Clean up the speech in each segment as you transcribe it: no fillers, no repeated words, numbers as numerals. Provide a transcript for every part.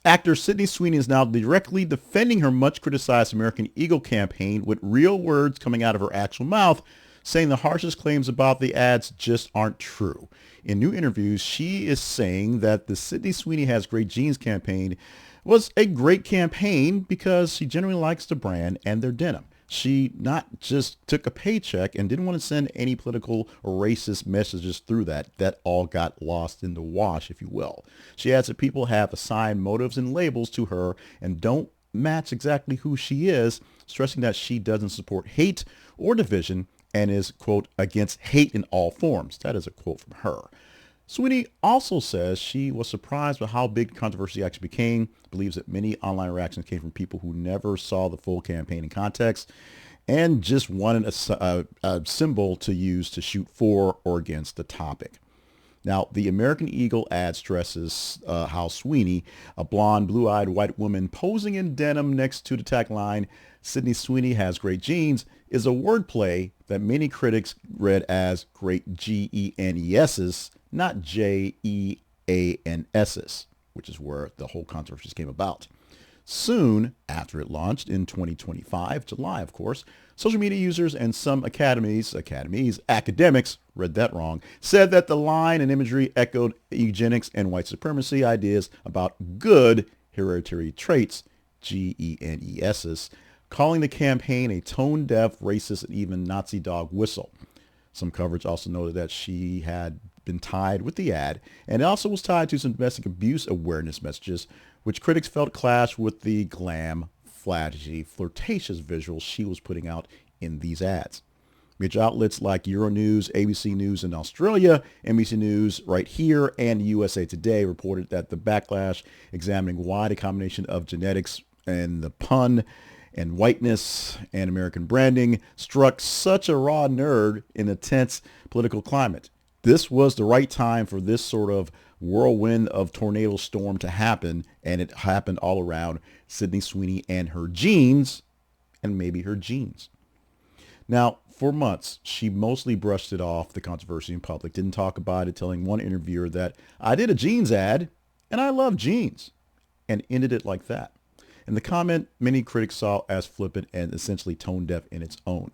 Actor Sydney Sweeney is now directly defending her much criticized American Eagle campaign with real words coming out of her actual mouth, saying the harshest claims about the ads just aren't true. In new interviews, she is saying that the Sydney Sweeney Has Great Jeans campaign was a great campaign because she generally likes the brand and their denim. She not just took a paycheck and didn't want to send any political or racist messages through that. That all got lost in the wash, if you will. She adds that people have assigned motives and labels to her and don't match exactly who she is, stressing that she doesn't support hate or division and is, quote, against hate in all forms. That is a quote from her. Sweeney also says she was surprised by how big the controversy actually became, believes that many online reactions came from people who never saw the full campaign in context and just wanted a symbol to use to shoot for or against the topic. Now, the American Eagle ad stresses how Sweeney, a blonde, blue-eyed white woman posing in denim next to the tagline, Sydney Sweeney Has Great Jeans, is a wordplay that many critics read as great G-E-N-E-S's, not J-E-A-N-S's, which is where the whole controversy came about. Soon after it launched in 2025, July, of course, social media users and some academics, read that wrong, said that the line and imagery echoed eugenics and white supremacy ideas about good hereditary traits, G-E-N-E-S's, calling the campaign a tone-deaf, racist, and even Nazi dog whistle. Some coverage also noted that she had been tied with the ad, and it also was tied to some domestic abuse awareness messages, which critics felt clashed with the glam, flashy, flirtatious visuals she was putting out in these ads. Major outlets like Euronews, ABC News in Australia, NBC News right here, and USA Today reported that the backlash examining why the combination of genetics and the pun and whiteness and American branding struck such a raw nerve in a tense political climate. This was the right time for this sort of whirlwind of tornado storm to happen, and it happened all around Sydney Sweeney and her jeans, and maybe her jeans. Now, for months, she mostly brushed it off, the controversy in public, didn't talk about it, telling one interviewer that I did a jeans ad and I love jeans, and ended it like that. And the comment many critics saw as flippant and essentially tone deaf in its own.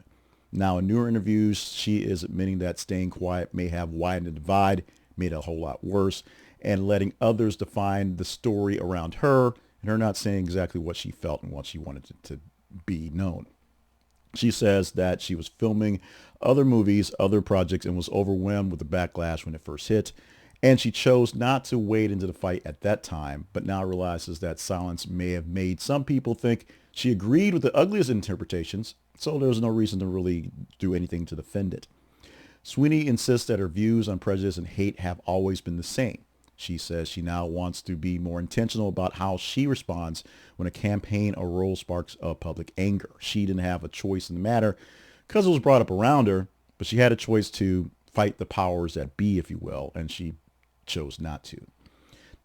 Now, in newer interviews, she is admitting that staying quiet may have widened the divide, made it a whole lot worse, and letting others define the story around her, and her not saying exactly what she felt and what she wanted it to be known. She says that she was filming other movies, other projects, and was overwhelmed with the backlash when it first hit. And she chose not to wade into the fight at that time, but now realizes that silence may have made some people think she agreed with the ugliest interpretations, so there's no reason to really do anything to defend it. Sweeney insists that her views on prejudice and hate have always been the same. She says she now wants to be more intentional about how she responds when a campaign or role sparks a public anger. She didn't have a choice in the matter because it was brought up around her, but she had a choice to fight the powers that be, if you will, and she chose not to.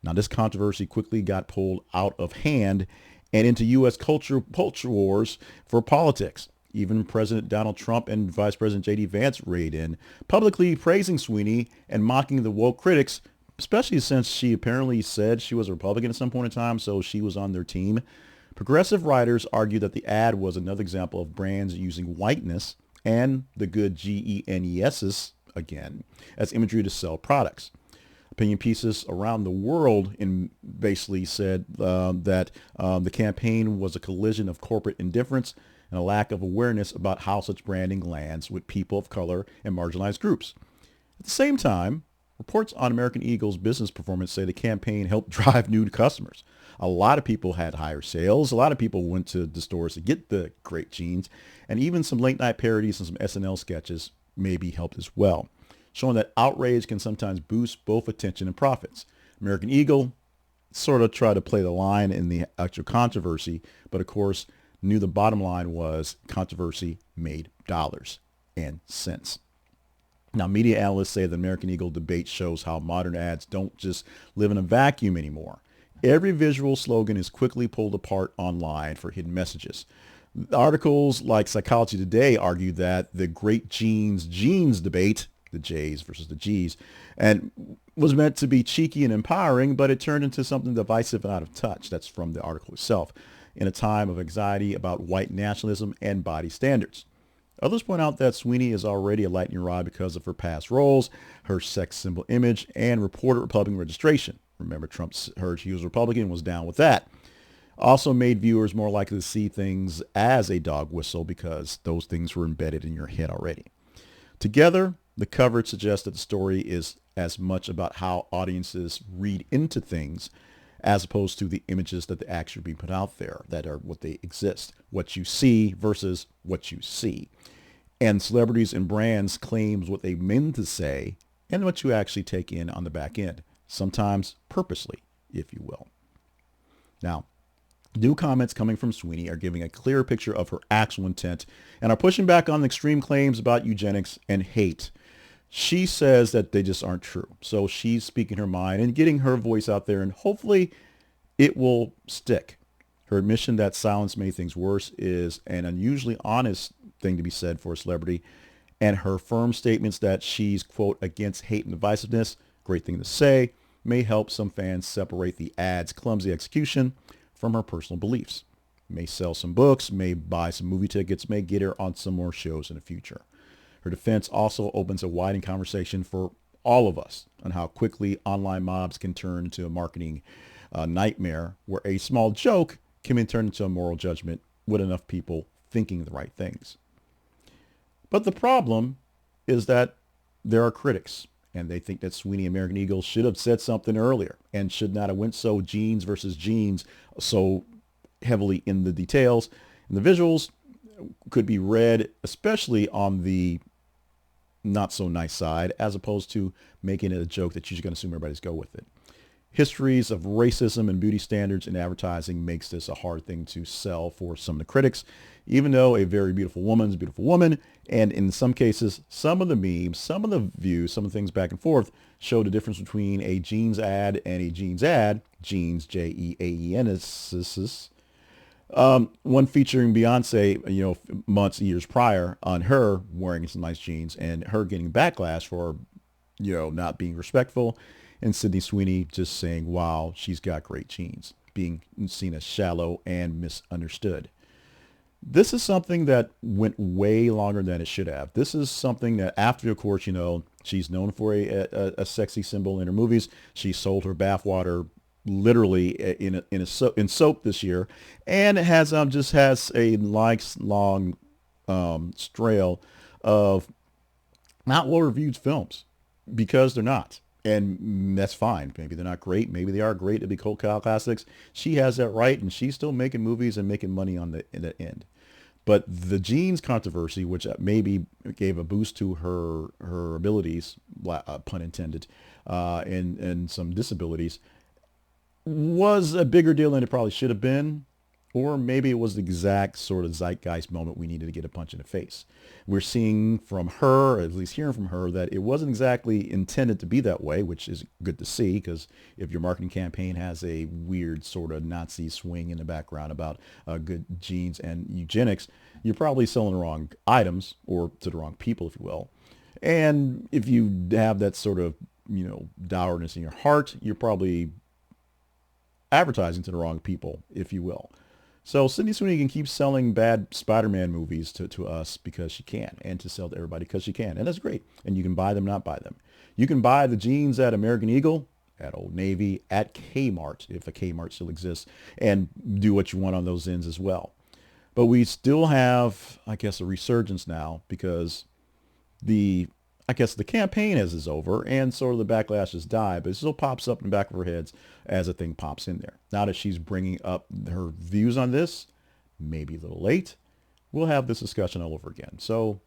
Now, this controversy quickly got pulled out of hand and into U.S. culture wars for politics. Even President Donald Trump and Vice President J.D. Vance weighed in, publicly praising Sweeney and mocking the woke critics, especially since she apparently said she was a Republican at some point in time, so she was on their team. Progressive writers argue that the ad was another example of brands using whiteness and the good G-E-N-E-S's, again, as imagery to sell products. Opinion pieces around the world basically said that the campaign was a collision of corporate indifference and a lack of awareness about how such branding lands with people of color and marginalized groups. At the same time, reports on American Eagle's business performance say the campaign helped drive new customers. A lot of people had higher sales. A lot of people went to the stores to get the great jeans, and even some late night parodies and some SNL sketches maybe helped as well, showing that outrage can sometimes boost both attention and profits. American Eagle sort of tried to play the line in the actual controversy, but of course knew the bottom line was controversy made dollars and cents. Now, media analysts say the American Eagle debate shows how modern ads don't just live in a vacuum anymore. Every visual slogan is quickly pulled apart online for hidden messages. Articles like Psychology Today argue that the great jeans debate, the J's versus the G's, and was meant to be cheeky and empowering, but it turned into something divisive and out of touch. That's from the article itself. In a time of anxiety about white nationalism and body standards. Others point out that Sweeney is already a lightning rod because of her past roles, her sex symbol image, and reported Republican registration. Remember, Trump heard she was Republican and was down with that. Also made viewers more likely to see things as a dog whistle because those things were embedded in your head already. Together, the coverage suggests that the story is as much about how audiences read into things as opposed to the images that actually being put out there that are what they exist, what you see versus what you see. And celebrities and brands claims what they mean to say and what you actually take in on the back end, sometimes purposely, if you will. Now, new comments coming from Sweeney are giving a clearer picture of her actual intent and are pushing back on the extreme claims about eugenics and hate. She says that they just aren't true. So she's speaking her mind and getting her voice out there, and hopefully it will stick. Her admission that silence made things worse is an unusually honest thing to be said for a celebrity, and her firm statements that she's, quote, against hate and divisiveness, great thing to say, may help some fans separate the ad's clumsy execution from her personal beliefs. May sell some books, may buy some movie tickets, may get her on some more shows in the future. Her defense also opens a widening conversation for all of us on how quickly online mobs can turn into a marketing nightmare where a small joke can be turned into a moral judgment with enough people thinking the right things. But the problem is that there are critics, and they think that Sweeney American Eagle should have said something earlier and should not have went so jeans versus jeans so heavily in the details. And the visuals could be read, especially on the not so nice side, as opposed to making it a joke that you're just going to assume everybody's go with it. Histories of racism and beauty standards in advertising makes this a hard thing to sell for some of the critics, even though a very beautiful woman is a beautiful woman. And in some cases, some of the memes, some of the views, some of the things back and forth show the difference between a jeans ad and a jeans ad, jeans, Jeans, one featuring Beyonce, months, years prior on her wearing some nice jeans and her getting backlash for, not being respectful. And Sydney Sweeney just saying, wow, she's got great jeans, being seen as shallow and misunderstood. This is something that went way longer than it should have. This is something that after, of course, she's known for a sexy symbol in her movies. She sold her bathwater literally in soap this year, and has a lifelong trail of not well reviewed films because they're not. And that's fine. Maybe they're not great. Maybe they are great to be cult classics. She has that right, and she's still making movies and making money on the end. But the jeans controversy, which maybe gave a boost to her abilities, pun intended, and some disabilities, was a bigger deal than it probably should have been. Or maybe it was the exact sort of zeitgeist moment we needed to get a punch in the face. We're seeing from her, or at least hearing from her, that it wasn't exactly intended to be that way, which is good to see, because if your marketing campaign has a weird sort of Nazi swing in the background about good jeans and eugenics, you're probably selling the wrong items, or to the wrong people, if you will. And if you have that sort of, dourness in your heart, you're probably advertising to the wrong people, if you will. So Sydney Sweeney can keep selling bad Spider-Man movies to us because she can, and to sell to everybody because she can. And that's great. And you can buy them, not buy them. You can buy the jeans at American Eagle, at Old Navy, at Kmart, if a Kmart still exists, and do what you want on those ends as well. But we still have, a resurgence now because the campaign is over and sort of the backlash has died, but it still pops up in the back of her heads as a thing pops in there. Now that she's bringing up her views on this, maybe a little late, we'll have this discussion all over again. So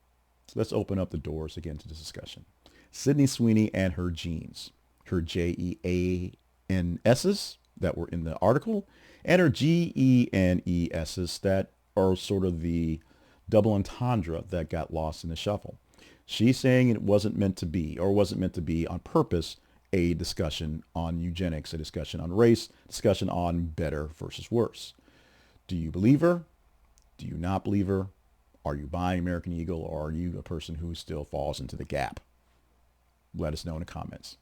let's open up the doors again to this discussion. Sydney Sweeney and her jeans, her Jean's that were in the article, and her Genes that are sort of the double entendre that got lost in the shuffle. She's saying it wasn't meant to be, or wasn't meant to be on purpose, a discussion on eugenics, a discussion on race, discussion on better versus worse. Do you believe her? Do you not believe her? Are you buying American Eagle, or are you a person who still falls into the gap? Let us know in the comments.